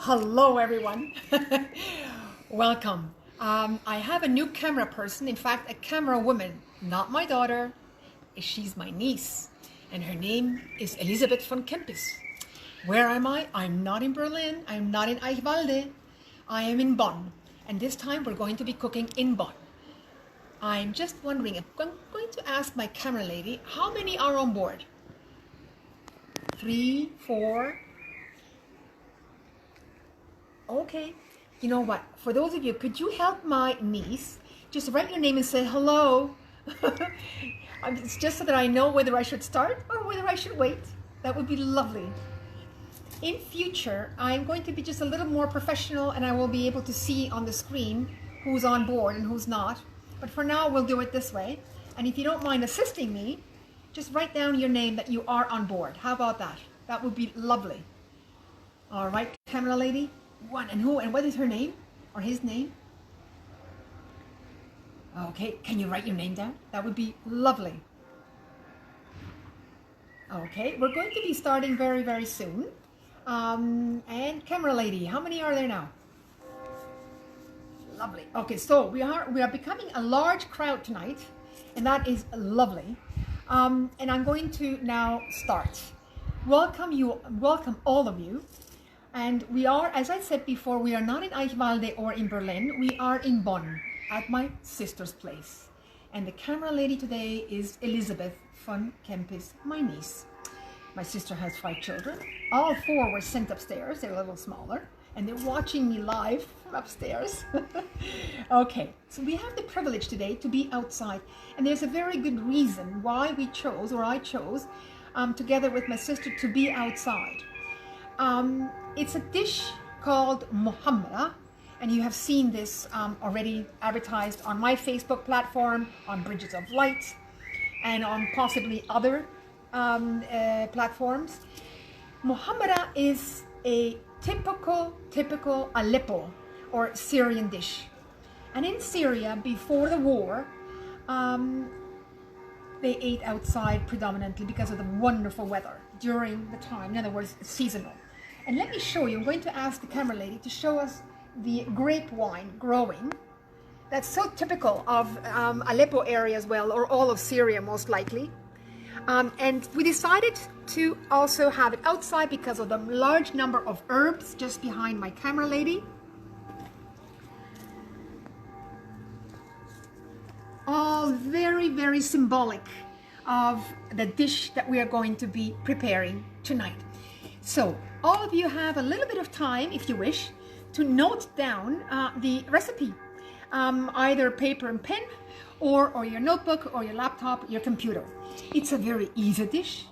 Hello, everyone. Welcome. I have a new camera person, in fact, a camera woman, not my daughter. She's my niece, and her name is Elisabeth von Kempis. Where am I? I'm not in Berlin. I'm not in Eichwalde. I am in Bonn, and this time we're going to be cooking in Bonn. I'm just wondering, I'm going to ask my camera lady, how many are on board? 3, 4. Okay, you know what? For those of you, could you help my niece? Just write your name and say hello. It's just so that I know whether I should start or whether I should wait. That would be lovely. In future, I'm going to be just a little more professional and I will be able to see on the screen who's on board and who's not. But for now, we'll do it this way. And if you don't mind assisting me, just write down your name that you are on board. How about that? That would be lovely. All right, camera lady. One, and who, and what is her name or his name? Okay, can you write your name down? That would be lovely. Okay, we're going to be starting very, very soon. And camera lady, how many are there now? Lovely. Okay, so we are becoming a large crowd tonight, and that is lovely. And I'm going to now start. Welcome all of you. And we are, as I said before, we are not in Eichwalde or in Berlin. We are in Bonn at my sister's place. And the camera lady today is Elisabeth von Kempis, my niece. My sister has 5 children. All 4 were sent upstairs. They're a little smaller. And they're watching me live from upstairs. Okay, so we have the privilege today to be outside. And there's a very good reason why we chose, or I chose, together with my sister, to be outside. It's a dish called muhammara, and you have seen this already advertised on my Facebook platform, on Bridges of Light, and on possibly other platforms. Muhammara is a typical Aleppo or Syrian dish. And in Syria, before the war, they ate outside predominantly because of the wonderful weather during the time. In other words, it's seasonal. And let me show you, I'm going to ask the camera lady to show us the grape wine growing. That's so typical of Aleppo area as well, or all of Syria most likely. And we decided to also have it outside because of the large number of herbs just behind my camera lady. All very, very symbolic of the dish that we are going to be preparing tonight. So all of you have a little bit of time, if you wish, to note down the recipe, either paper and pen, or your notebook, or your laptop, your computer. It's a very easy dish.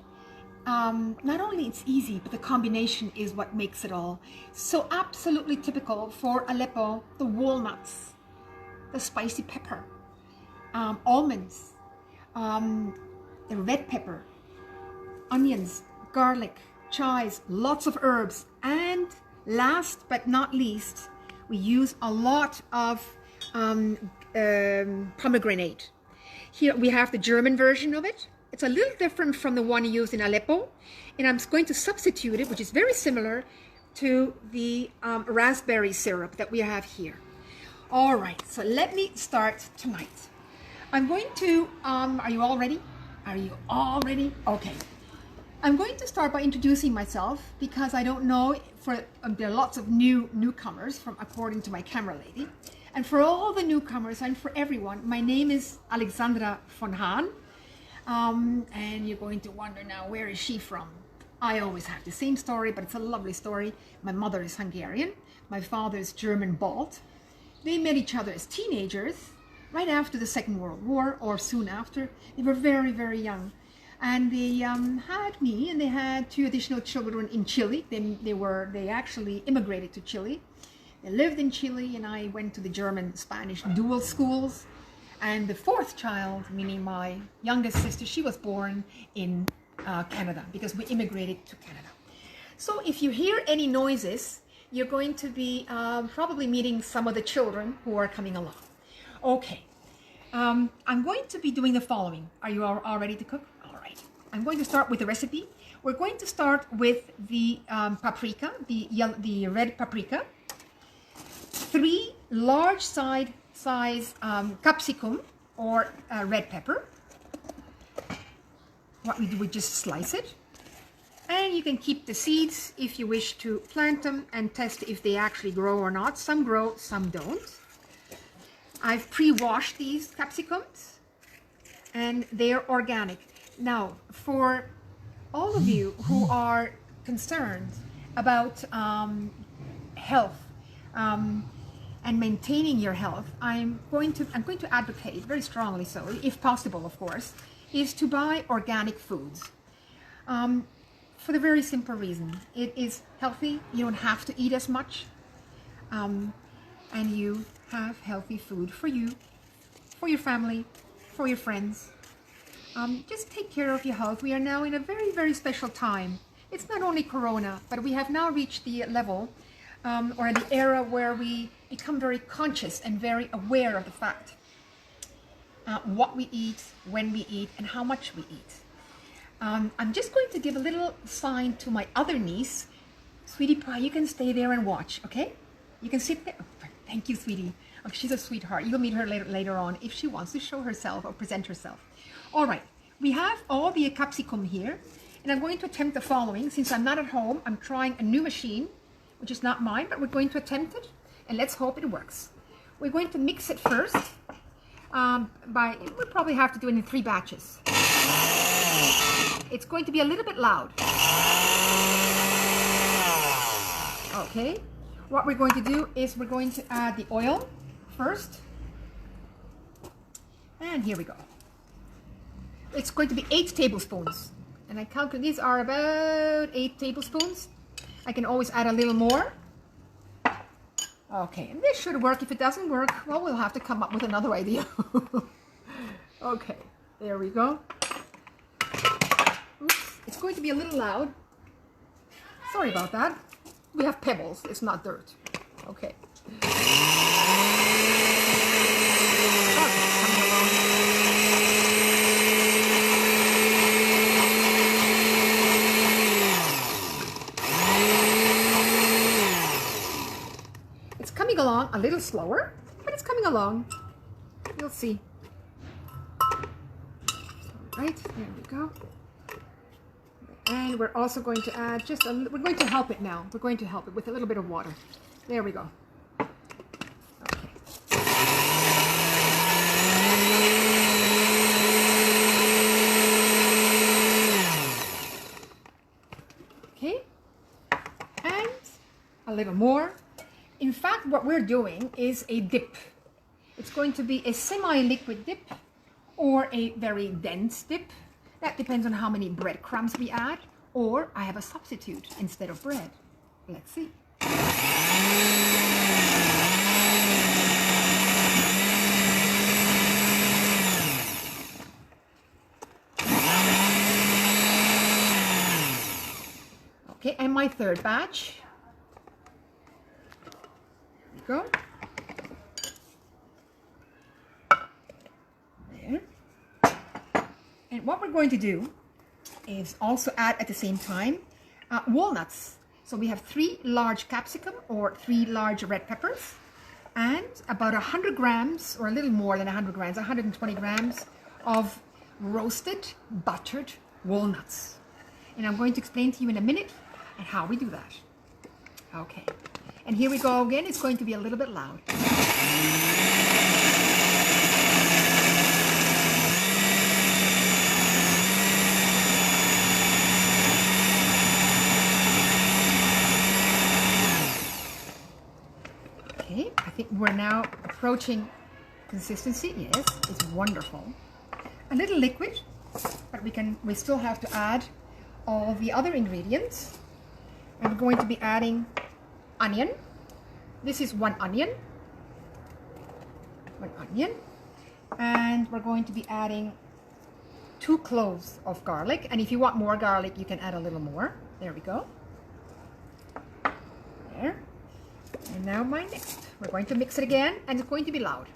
Not only it's easy, but the combination is what makes it all. So absolutely typical for Aleppo: the walnuts, the spicy pepper, almonds, the red pepper, onions, garlic, chives, lots of herbs, and last but not least, we use a lot of pomegranate. Here we have the German version of it. It's a little different from the one used in Aleppo, and I'm going to substitute it, which is very similar to the raspberry syrup that we have here. All right, so let me start tonight. I'm going to, are you all ready? Are you all ready? Okay. I'm going to start by introducing myself because I don't know, there are lots of newcomers according to my camera lady. And for all the newcomers and for everyone, my name is Alexandra von Hahn. And you're going to wonder now, where is she from? I always have the same story, but it's a lovely story. My mother is Hungarian. My father is German Balt. They met each other as teenagers right after the Second World War, or soon after. They were very, very young. And they had me, and they had 2 additional children in Chile. They actually immigrated to Chile. They lived in Chile, and I went to the German-Spanish dual schools. And the 4th child, meaning my youngest sister, she was born in Canada because we immigrated to Canada. So if you hear any noises, you're going to be probably meeting some of the children who are coming along. Okay, I'm going to be doing the following. Are you all ready to cook? I'm going to start with the recipe. We're going to start with the paprika, the red paprika. 3 large size capsicum or red pepper. What we do, we just slice it. And you can keep the seeds if you wish to plant them and test if they actually grow or not. Some grow, some don't. I've pre-washed these capsicums and they're organic. Now, for all of you who are concerned about health and maintaining your health, I'm going to advocate very strongly, so if possible, of course, is to buy organic foods. For the very simple reason, it is healthy. You don't have to eat as much, and you have healthy food for you, for your family, for your friends. Just take care of your health. We are now in a very, very special time. It's not only Corona, but we have now reached the level or the era where we become very conscious and very aware of the fact what we eat, when we eat, and how much we eat. I'm just going to give a little sign to my other niece. Sweetie pie, you can stay there and watch, okay? You can sit there. Oh, thank you, sweetie. Oh, she's a sweetheart. You'll meet her later on if she wants to show herself or present herself. All right, we have all the capsicum here, and I'm going to attempt the following. Since I'm not at home, I'm trying a new machine, which is not mine, but we're going to attempt it, and let's hope it works. We're going to mix it first. We'll probably have to do it in 3 batches. It's going to be a little bit loud. Okay, what we're going to do is we're going to add the oil first. And here we go. It's going to be 8 tablespoons. And I calculate these are about 8 tablespoons. I can always add a little more. Okay, and this should work. If it doesn't work, well, we'll have to come up with another idea. Okay, there we go. Oops, it's going to be a little loud. Sorry about that. We have pebbles, it's not dirt. Okay. It's coming along a little slower, but it's coming along. You'll see. Right, there we go. And we're also going to add just a little, we're going to help it now. We're going to help it with a little bit of water. There we go. Okay. Okay. And a little more. In fact, what we're doing is a dip. It's going to be a semi-liquid dip or a very dense dip. That depends on how many breadcrumbs we add, or I have a substitute instead of bread. Let's see. Okay, and my 3rd batch. There we go. There. And what we're going to do is also add at the same time walnuts. So we have 3 large capsicum or 3 large red peppers and about 100 grams or a little more than 100 grams, 120 grams of roasted buttered walnuts. And I'm going to explain to you in a minute how we do that. Okay. And here we go again. It's going to be a little bit loud. Okay, I think we're now approaching consistency. Yes, it's wonderful. A little liquid, but we still have to add all the other ingredients. I'm going to be adding onion. This is 1 onion. 1 onion. And we're going to be adding 2 cloves of garlic. And if you want more garlic, you can add a little more. There we go. There. And now my next. We're going to mix it again, and it's going to be loud.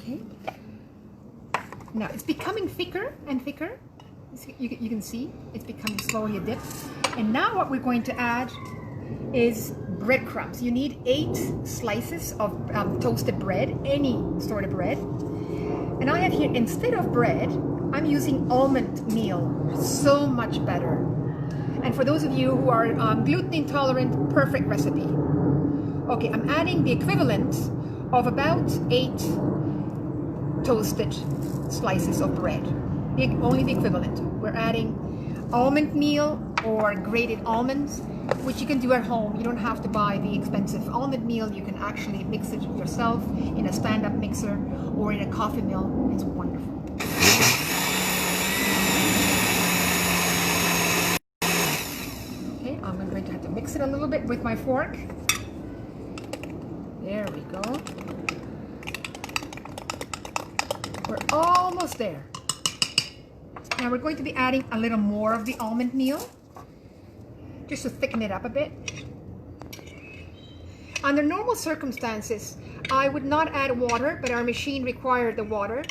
Okay. Now it's becoming thicker and thicker. You can see it's becoming slowly a dip. And now what we're going to add is breadcrumbs. You need 8 slices of toasted bread, any sort of bread. And I have here, instead of bread, I'm using almond meal. So much better. And for those of you who are gluten intolerant, perfect recipe. Okay, I'm adding the equivalent of about 8 toasted slices of bread. Only the equivalent. We're adding almond meal or grated almonds, which you can do at home. You don't have to buy the expensive almond meal. You can actually mix it yourself in a stand-up mixer or in a coffee mill. It's wonderful. Okay, I'm going to have to mix it a little bit with my fork. There we go. We're almost there. Now we're going to be adding a little more of the almond meal, just to thicken it up a bit. Under normal circumstances, I would not add water, but our machine required the water.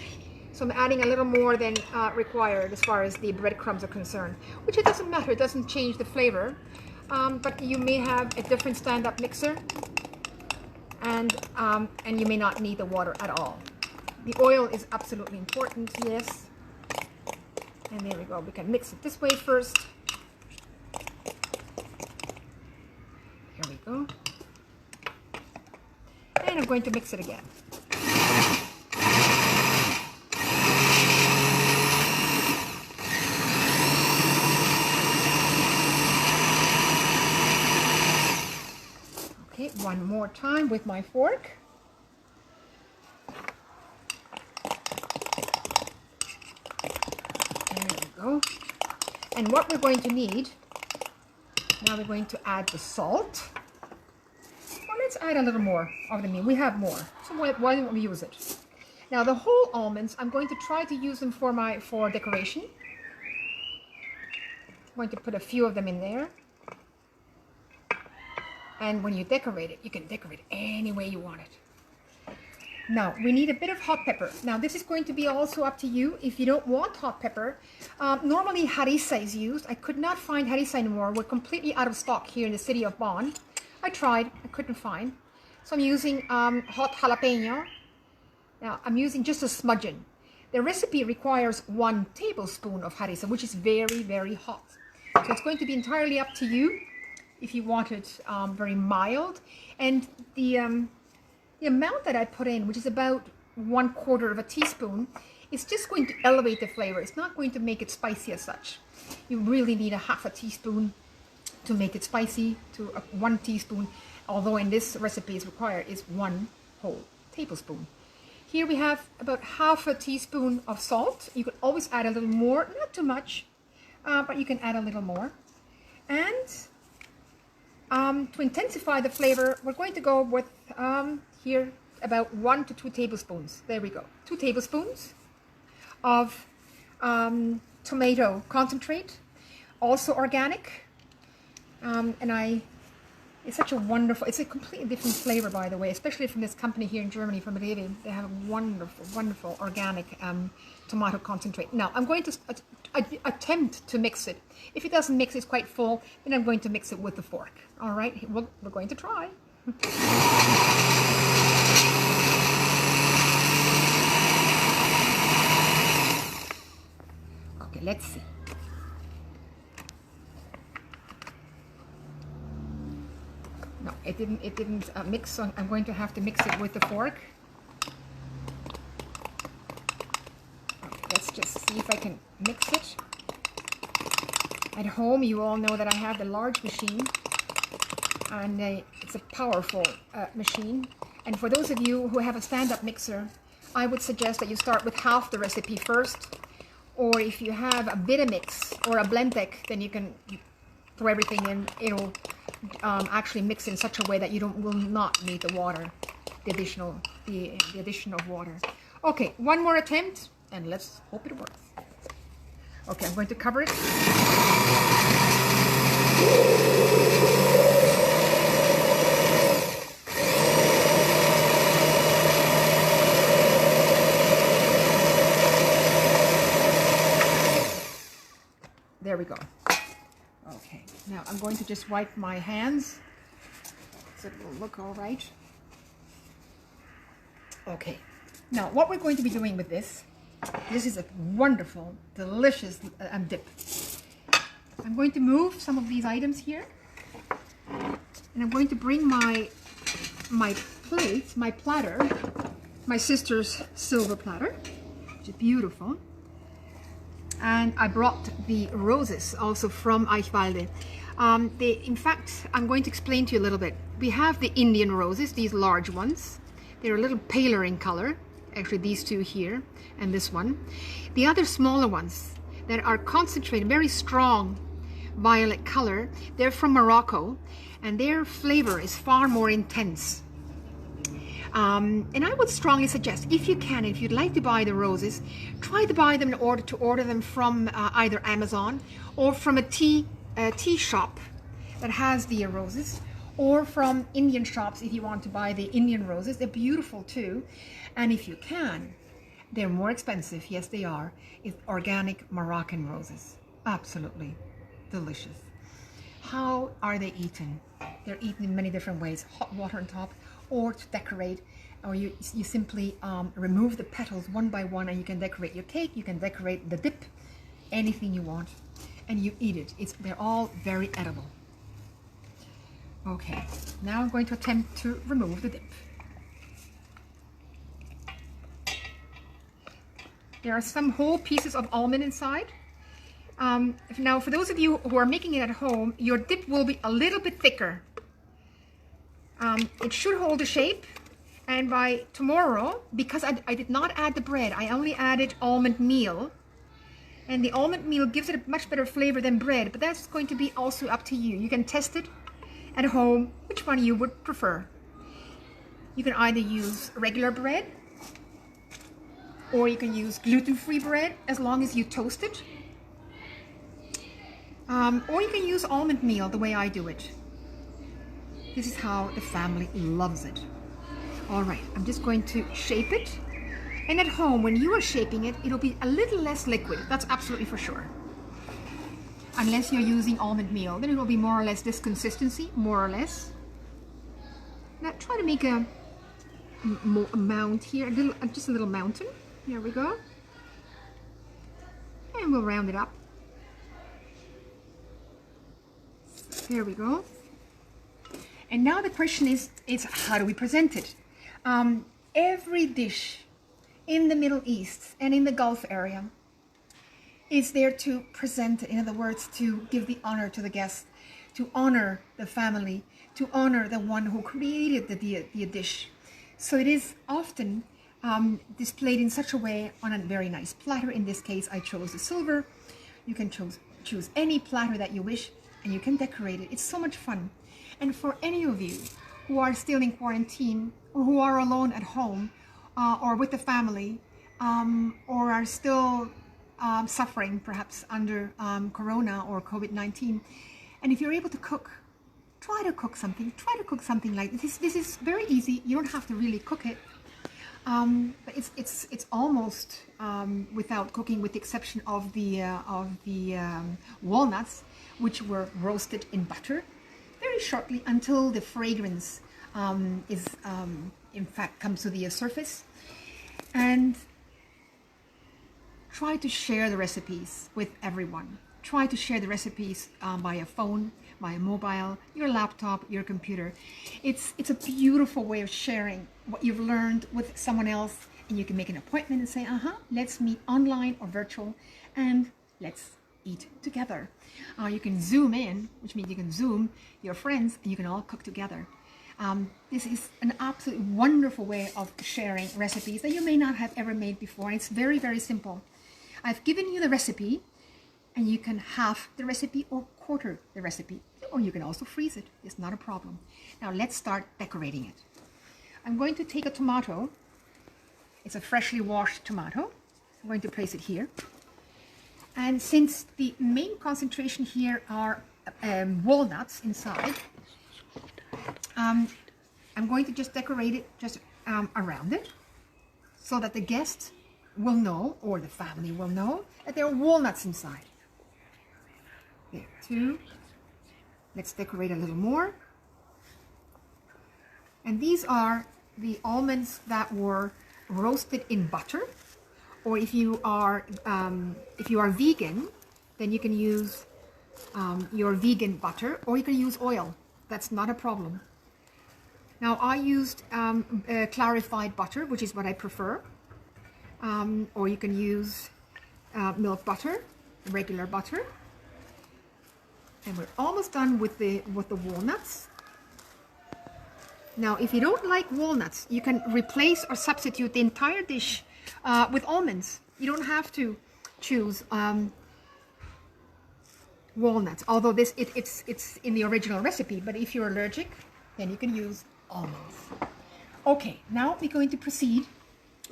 So I'm adding a little more than required as far as the breadcrumbs are concerned, which it doesn't matter, it doesn't change the flavor. But you may have a different stand-up mixer, and you may not need the water at all. The oil is absolutely important, yes. And there we go. We can mix it this way first. Here we go. And I'm going to mix it again. Okay, one more time with my fork. And what we're going to need, now we're going to add the salt. Well, let's add a little more of the meal. We have more, so why don't we use it? Now the whole almonds, I'm going to try to use them for decoration. I'm going to put a few of them in there. And when you decorate it, you can decorate it any way you want it. Now, we need a bit of hot pepper. Now, this is going to be also up to you. If you don't want hot pepper, normally harissa is used. I could not find harissa anymore. We're completely out of stock here in the city of Bonn. I tried, I couldn't find. So I'm using hot jalapeno. Now, I'm using just a smudging. The recipe requires 1 tablespoon of harissa, which is very, very hot. So it's going to be entirely up to you if you want it very mild. And the amount that I put in, which is about 1/4 of a teaspoon, is just going to elevate the flavor. It's not going to make it spicy as such. You really need a 1/2 teaspoon to make it spicy, to 1 teaspoon, although in this recipe is required is 1 whole tablespoon. Here we have about 1/2 teaspoon of salt. You could always add a little more, not too much, but you can add a little more. And to intensify the flavor, we're going to go with here about 1 to 2 tablespoons. There we go. 2 tablespoons of tomato concentrate, also organic. It's such a wonderful, it's a completely different flavor, by the way, especially from this company here in Germany, from Rewe. They have a wonderful, wonderful organic tomato concentrate. Now, I'm going to attempt to mix it. If it doesn't mix, it's quite full, then I'm going to mix it with the fork. All right, we're going to try. Okay, let's see. No, it didn't mix, so I'm going to have to mix it with the fork. Okay, let's just see if I can mix it. At home, you all know that I have the large machine, and it's a powerful machine. And for those of you who have a stand-up mixer, I would suggest that you start with half the recipe first, or if you have a Vitamix or a Blendtec, then you can throw everything in. It'll actually mix in such a way that you will not need the water, the addition of water. Okay, one more attempt, and let's hope it works. Okay, I'm going to cover it. There we go. Okay, now I'm going to just wipe my hands so it will look all right. Okay, now what we're going to be doing with this is a wonderful, delicious dip. I'm going to move some of these items here, and I'm going to bring my plate, my platter, my sister's silver platter, which is beautiful. And I brought the roses also from Eichwalde. In fact, I'm going to explain to you a little bit. We have the Indian roses, these large ones. They're a little paler in color. Actually, these two here and this one. The other smaller ones that are concentrated, very strong violet color, they're from Morocco, and their flavor is far more intense. And I would strongly suggest, if you can, if you'd like to buy the roses, try to buy them in order to order them from either Amazon or from a tea shop that has the roses, or from Indian shops if you want to buy the Indian roses. They're beautiful too. And if you can, they're more expensive. Yes, they are. It's organic Moroccan roses. Absolutely delicious. How are they eaten? They're eaten in many different ways. Hot water on top, or to decorate, or you simply remove the petals one by one, and you can decorate your cake, you can decorate the dip, anything you want, and you eat it. They're all very edible. Okay, now I'm going to attempt to remove the dip. There are some whole pieces of almond inside. Now, for those of you who are making it at home, your dip will be a little bit thicker. It should hold the shape, and by tomorrow, because I did not add the bread, I only added almond meal, and the almond meal gives it a much better flavor than bread, but that's going to be also up to you. You can test it at home, which one you would prefer. You can either use regular bread, or you can use gluten-free bread as long as you toast it, or you can use almond meal the way I do it. This is how the family loves it. All right, I'm just going to shape it. And at home, when you are shaping it, it'll be a little less liquid. That's absolutely for sure. Unless you're using almond meal, then it will be more or less this consistency, more or less. Now try to make a mount here, just a little mountain. Here we go. And we'll round it up. There we go. And now the question is how do we present it? Every dish in the Middle East and in the Gulf area is there to present it. In other words, to give the honor to the guest, to honor the family, to honor the one who created the dish. So it is often displayed in such a way on a very nice platter. In this case, I chose the silver. You can choose any platter that you wish, and you can decorate it. It's so much fun. And for any of you who are still in quarantine, or who are alone at home, or with the family, or are still suffering perhaps under Corona or COVID-19, and if you're able to cook, try to cook something. Try to cook something like this. This is very easy. You don't have to really cook it, but it's almost without cooking, with the exception of the walnuts, which were roasted in butter very shortly until the fragrance in fact comes to the surface. And try to share the recipes with everyone. Try to share the recipes by a phone, by a mobile, your laptop, your computer. It's a beautiful way of sharing what you've learned with someone else, and you can make an appointment and say, let's meet online or virtual, and let's eat together. You can Zoom in, which means you can Zoom your friends, and you can all cook together. This is an absolutely wonderful way of sharing recipes that you may not have ever made before. It's very, very simple. I've given you the recipe, and you can half the recipe or quarter the recipe, or you can also freeze it. It's not a problem. Now let's start decorating it. I'm going to take a tomato. It's a freshly washed tomato. I'm going to place it here. And since the main concentration here are walnuts inside, I'm going to just decorate it just around it, so that the guest will know, or the family will know, that there are walnuts inside. There, 2. Let's decorate a little more. And these are the almonds that were roasted in butter. Or if you are vegan, then you can use your vegan butter, or you can use oil. That's not a problem. Now I used clarified butter, which is what I prefer. Or you can use milk butter, regular butter. And we're almost done with the walnuts. Now, if you don't like walnuts, you can replace or substitute the entire dish with almonds. You don't have to choose walnuts, although it's in the original recipe. But if you're allergic, then you can use almonds. Okay, now we're going to proceed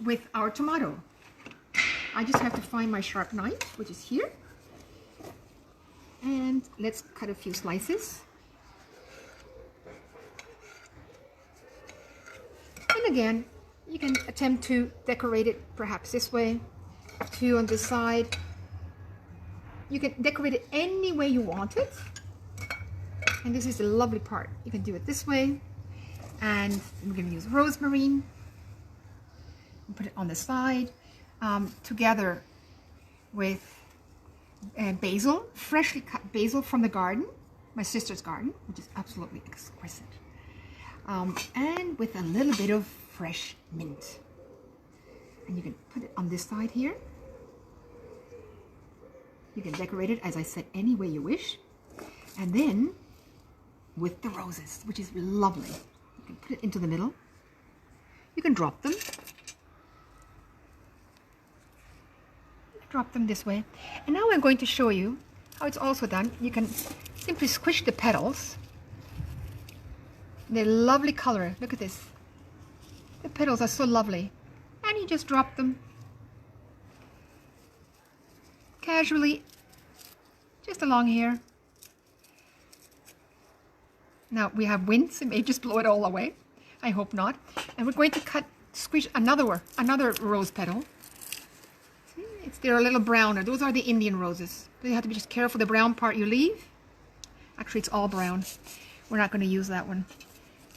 with our tomato. I just have to find my sharp knife, which is here. And let's cut a few slices. And again, you can attempt to decorate it perhaps this way, 2 on this side. You can decorate it any way you want it. And this is the lovely part. You can do it this way. And we're going to use rosemary. And put it on the side, together with basil, freshly cut basil from the garden, my sister's garden, which is absolutely exquisite. And with a little bit of fresh mint. And you can put it on this side here. You can decorate it, as I said, any way you wish. And then with the roses, which is lovely. You can put it into the middle. You can drop them. Drop them this way. And now I'm going to show you how it's also done. You can simply squish the petals. They're lovely color. Look at this. The petals are so lovely. And you just drop them casually just along here. Now we have winds. It may just blow it all away. I hope not. And we're going to squish another rose petal. See, they're a little browner. Those are the Indian roses. But you have to be just careful. The brown part you leave. Actually, it's all brown. We're not going to use that one.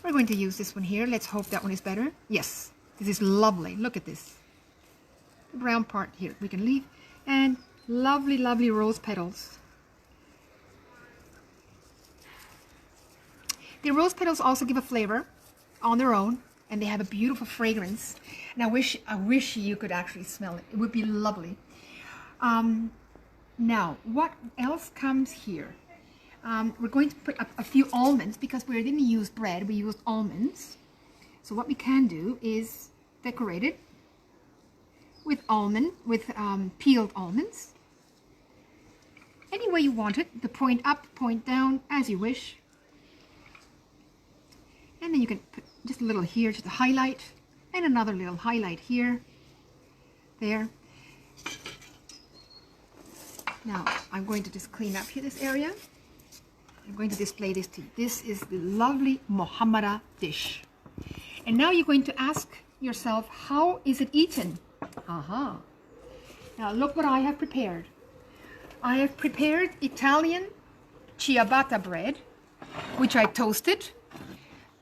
We're going to use this one here. Let's hope that one is better. Yes, this is lovely. Look at this. The brown part here we can leave. And lovely, lovely rose petals. The rose petals also give a flavor on their own, and they have a beautiful fragrance. And I wish you could actually smell it. It would be lovely. Now, what else comes here? We're going to put a few almonds, because we didn't use bread, we used almonds. So what we can do is decorate it with peeled almonds. Any way you want it, the point up, point down, as you wish. And then you can put just a little here, just a highlight, and another little highlight here, there. Now, I'm going to just clean up here this area. I'm going to display this to you. This is the lovely Mohammada dish. And now you're going to ask yourself, how is it eaten? Aha. Now look what I have prepared. I have prepared Italian ciabatta bread, which I toasted.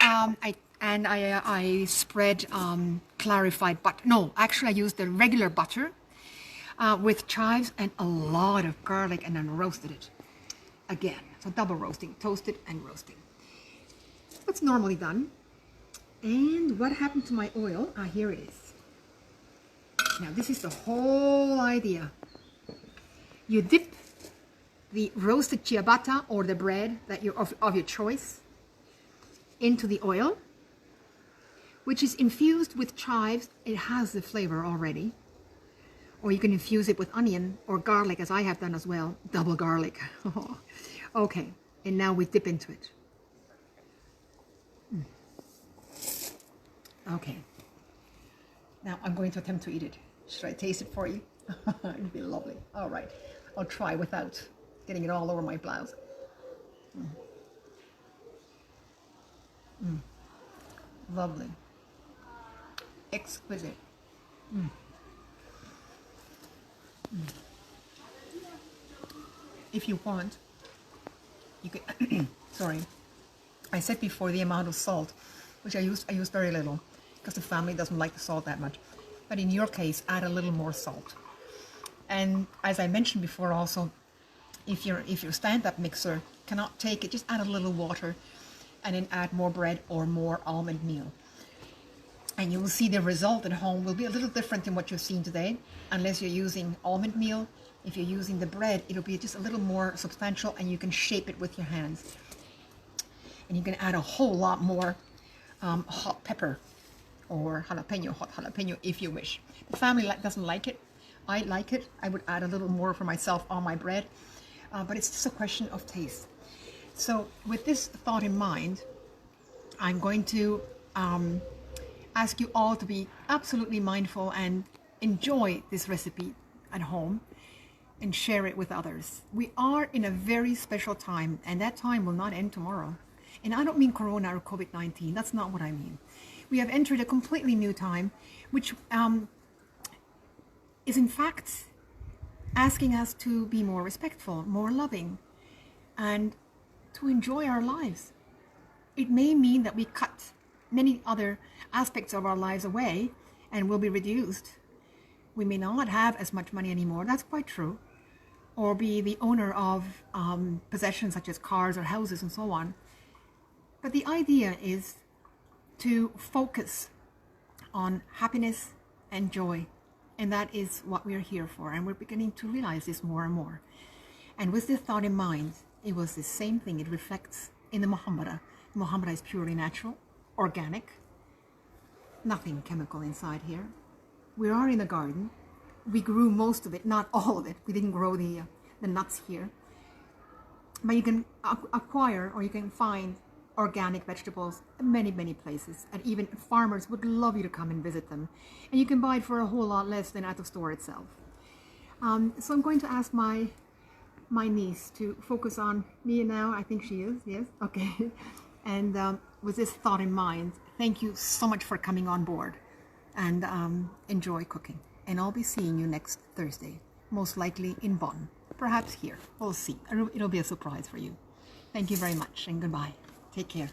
I spread clarified butter. No, actually I used the regular butter with chives and a lot of garlic, and then roasted it again. So double roasting, toasted and roasting. What's normally done. And what happened to my oil? Ah, here it is. Now this is the whole idea. You dip the roasted ciabatta or the bread that of your choice into the oil, which is infused with chives. It has the flavor already. Or you can infuse it with onion or garlic, as I have done as well. Double garlic. Okay, and now we dip into it. Okay. Now I'm going to attempt to eat it. Should I taste it for you? It'd be lovely. All right. I'll try without getting it all over my blouse. Lovely. Exquisite. If you want, You could, sorry, I said before the amount of salt, which I used very little because the family doesn't like the salt that much. But in your case, add a little more salt. And as I mentioned before also, if your stand-up mixer cannot take it, just add a little water and then add more bread or more almond meal. And you will see the result at home will be a little different than what you've seen today, unless you're using almond meal. If you're using the bread, it'll be just a little more substantial and you can shape it with your hands. And you can add a whole lot more hot pepper or hot jalapeno if you wish. The family doesn't like it. I like it. I would add a little more for myself on my bread, but it's just a question of taste. So with this thought in mind, I'm going to ask you all to be absolutely mindful and enjoy this recipe at home and share it with others. We are in a very special time, and that time will not end tomorrow. And I don't mean Corona or COVID-19. That's not what I mean. We have entered a completely new time, which is in fact asking us to be more respectful, more loving, and to enjoy our lives. It may mean that we cut many other aspects of our lives away and will be reduced. We may not have as much money anymore, that's quite true, or be the owner of possessions such as cars or houses and so on. But the idea is to focus on happiness and joy. And that is what we're here for. And we're beginning to realize this more and more. And with this thought in mind, it was the same thing. It reflects in the Muhammadah. Muhammadah is purely natural, organic, nothing chemical inside here. We are in a garden. We grew most of it, not all of it. We didn't grow the nuts here. But you can acquire or you can find organic vegetables in many, many places, and even farmers would love you to come and visit them, and you can buy it for a whole lot less than at the store itself. So I'm going to ask my niece to focus on me now. I think she is, yes, okay. And with this thought in mind, thank you so much for coming on board, and enjoy cooking. And I'll be seeing you next Thursday, most likely in Bonn, perhaps here, we'll see. It'll be a surprise for you. Thank you very much, and goodbye. Take care.